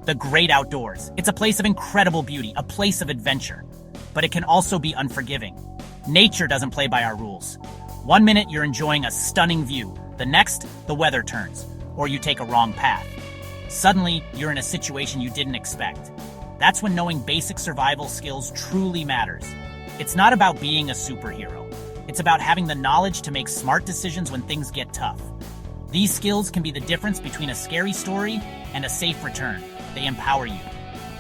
The great outdoors. It's a place of incredible beauty, a place of adventure. But it can also be unforgiving. Nature doesn't play by our rules. One minute you're enjoying a stunning view, the next, the weather turns, or you take a wrong path. Suddenly, you're in a situation you didn't expect. That's when knowing basic survival skills truly matters. It's not about being a superhero. It's about having the knowledge to make smart decisions when things get tough. These skills can be the difference between a scary story and a safe return. They empower you.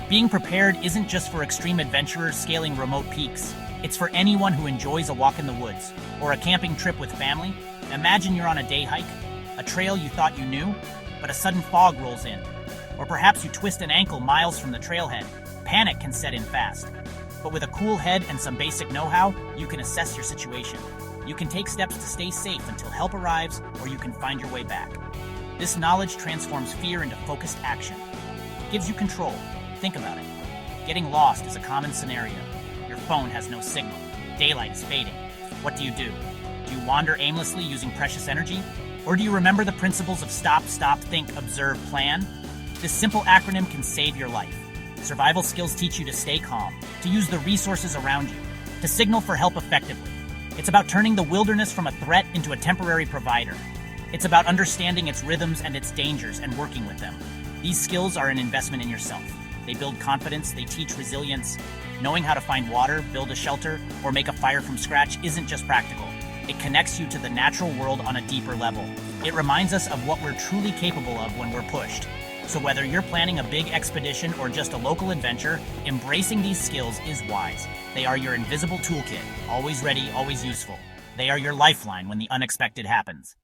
Being prepared isn't just for extreme adventurers scaling remote peaks. It's for anyone who enjoys a walk in the woods or a camping trip with family. Imagine you're on a day hike, a trail you thought you knew, but a sudden fog rolls in. Or perhaps you twist an ankle miles from the trailhead. Panic can set in fast. But with a cool head and some basic know-how, you can assess your situation. You can take steps to stay safe until help arrives, or you can find your way back. This knowledge transforms fear into focused action. It gives you control. Think about it. Getting lost is a common scenario. Your phone has no signal. Daylight is fading. What do? Do you wander aimlessly using precious energy? Or do you remember the principles of stop, think, observe, plan? This simple acronym can save your life. Survival skills teach you to stay calm, to use the resources around you, to signal for help effectively. It's about turning the wilderness from a threat into a temporary provider. It's about understanding its rhythms and its dangers and working with them. These skills are an investment in yourself. They build confidence, they teach resilience. Knowing how to find water, build a shelter, or make a fire from scratch isn't just practical. It connects you to the natural world on a deeper level. It reminds us of what we're truly capable of when we're pushed. So whether you're planning a big expedition or just a local adventure, embracing these skills is wise. They are your invisible toolkit, always ready, always useful. They are your lifeline when the unexpected happens.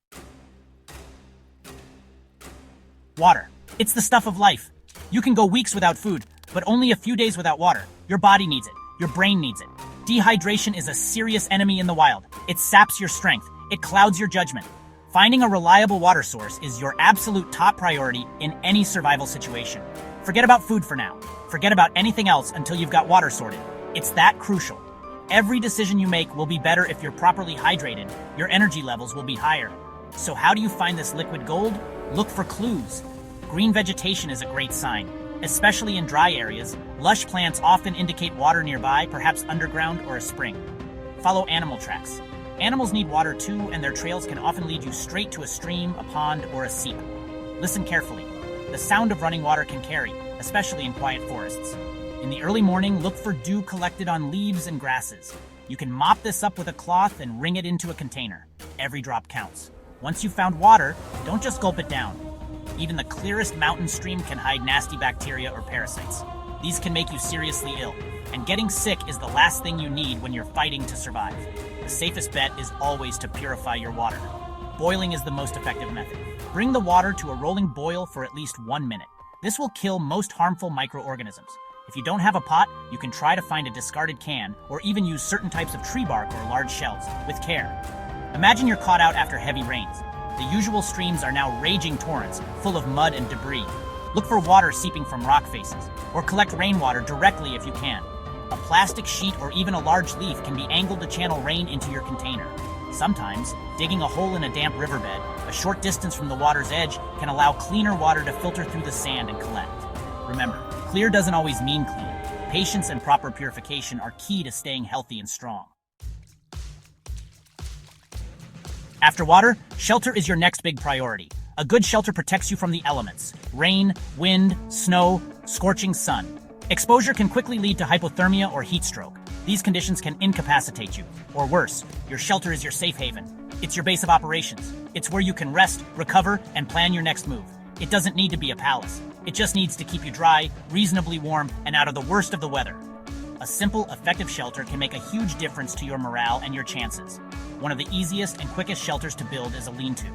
Water. It's the stuff of life. You can go weeks without food, but only a few days without water. Your body needs it. Your brain needs it. Dehydration is a serious enemy in the wild. It saps your strength. It clouds your judgment. Finding a reliable water source is your absolute top priority in any survival situation. Forget about food for now. Forget about anything else until you've got water sorted. It's that crucial. Every decision you make will be better if you're properly hydrated. Your energy levels will be higher. So how do you find this liquid gold? Look for clues. Green vegetation is a great sign. Especially in dry areas, lush plants often indicate water nearby, perhaps underground or a spring. Follow animal tracks. Animals need water too, and their trails can often lead you straight to a stream, a pond, or a seep. Listen carefully. The sound of running water can carry, especially in quiet forests. In the early morning, look for dew collected on leaves and grasses. You can mop this up with a cloth and wring it into a container. Every drop counts. Once you've found water, don't just gulp it down. Even the clearest mountain stream can hide nasty bacteria or parasites. These can make you seriously ill, and getting sick is the last thing you need when you're fighting to survive. The safest bet is always to purify your water. Boiling is the most effective method. Bring the water to a rolling boil for at least 1 minute. This will kill most harmful microorganisms. If you don't have a pot, you can try to find a discarded can, or even use certain types of tree bark or large shells, with care. Imagine you're caught out after heavy rains. The usual streams are now raging torrents, full of mud and debris. Look for water seeping from rock faces, or collect rainwater directly if you can. A plastic sheet or even a large leaf can be angled to channel rain into your container. Sometimes, digging a hole in a damp riverbed, a short distance from the water's edge, can allow cleaner water to filter through the sand and collect. Remember, clear doesn't always mean clean. Patience and proper purification are key to staying healthy and strong. After water, shelter is your next big priority. A good shelter protects you from the elements: rain, wind, snow, scorching sun. Exposure can quickly lead to hypothermia or heat stroke. These conditions can incapacitate you. Or worse, your shelter is your safe haven. It's your base of operations. It's where you can rest, recover, and plan your next move. It doesn't need to be a palace. It just needs to keep you dry, reasonably warm, and out of the worst of the weather. A simple, effective shelter can make a huge difference to your morale and your chances. One of the easiest and quickest shelters to build is a lean-to.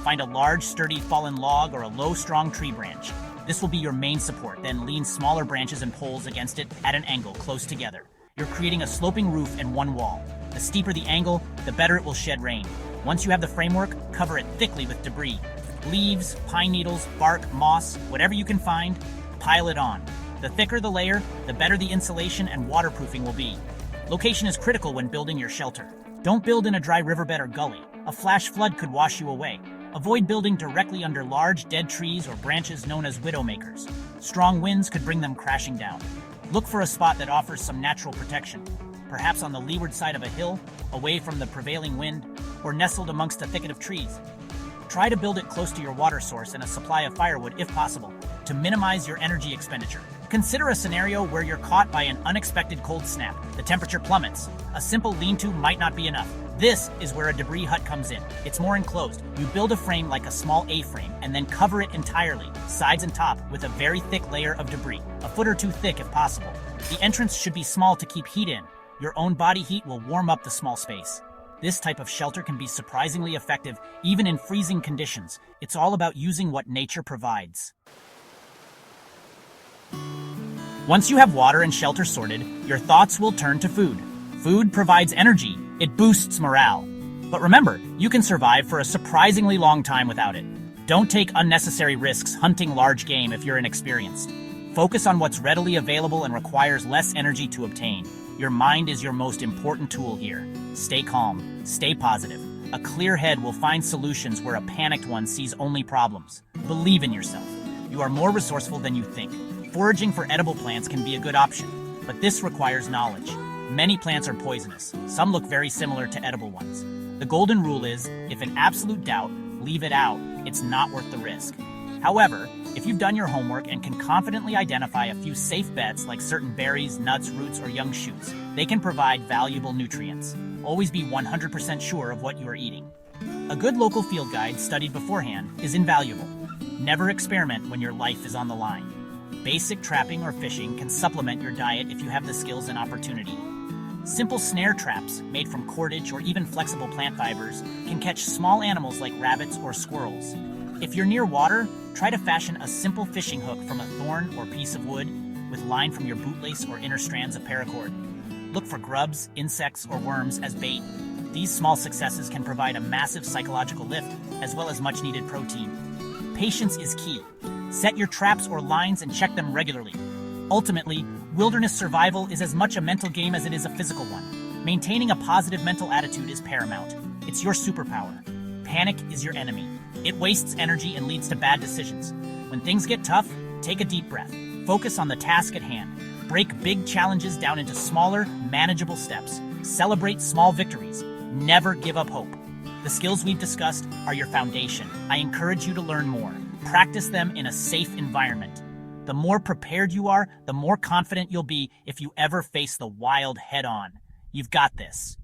Find a large, sturdy fallen log or a low, strong tree branch. This will be your main support, then lean smaller branches and poles against it at an angle close together. You're creating a sloping roof and one wall. The steeper the angle, the better it will shed rain. Once you have the framework, cover it thickly with debris. Leaves, pine needles, bark, moss, whatever you can find, pile it on. The thicker the layer, the better the insulation and waterproofing will be. Location is critical when building your shelter. Don't build in a dry riverbed or gully. A flash flood could wash you away. Avoid building directly under large, dead trees or branches known as widowmakers. Strong winds could bring them crashing down. Look for a spot that offers some natural protection, perhaps on the leeward side of a hill, away from the prevailing wind, or nestled amongst a thicket of trees. Try to build it close to your water source and a supply of firewood if possible, to minimize your energy expenditure. Consider a scenario where you're caught by an unexpected cold snap. The temperature plummets. A simple lean-to might not be enough. This is where a debris hut comes in. It's more enclosed. You build a frame like a small A-frame and then cover it entirely, sides and top, with a very thick layer of debris, a foot or two thick if possible. The entrance should be small to keep heat in. Your own body heat will warm up the small space. This type of shelter can be surprisingly effective, even in freezing conditions. It's all about using what nature provides. Once you have water and shelter sorted, your thoughts will turn to food. Food provides energy. It boosts morale. But remember, you can survive for a surprisingly long time without it. Don't take unnecessary risks hunting large game if you're inexperienced. Focus on what's readily available and requires less energy to obtain. Your mind is your most important tool here. Stay calm, stay positive. A clear head will find solutions where a panicked one sees only problems. Believe in yourself. You are more resourceful than you think. Foraging for edible plants can be a good option, but this requires knowledge. Many plants are poisonous. Some look very similar to edible ones. The golden rule is, if in absolute doubt, leave it out. It's not worth the risk. However, if you've done your homework and can confidently identify a few safe bets like certain berries, nuts, roots, or young shoots, they can provide valuable nutrients. Always be 100% sure of what you are eating. A good local field guide studied beforehand is invaluable. Never experiment when your life is on the line. Basic trapping or fishing can supplement your diet if you have the skills and opportunity. Simple snare traps made from cordage or even flexible plant fibers can catch small animals like rabbits or squirrels. If you're near water, try to fashion a simple fishing hook from a thorn or piece of wood with line from your bootlace or inner strands of paracord. Look for grubs, insects, or worms as bait. These small successes can provide a massive psychological lift as well as much needed protein. Patience is key. Set your traps or lines and check them regularly. Ultimately, wilderness survival is as much a mental game as it is a physical one. Maintaining a positive mental attitude is paramount. It's your superpower. Panic is your enemy. It wastes energy and leads to bad decisions. When things get tough, take a deep breath. Focus on the task at hand. Break big challenges down into smaller, manageable steps. Celebrate small victories. Never give up hope. The skills we've discussed are your foundation. I encourage you to learn more. Practice them in a safe environment. The more prepared you are, the more confident you'll be if you ever face the wild head-on. You've got this.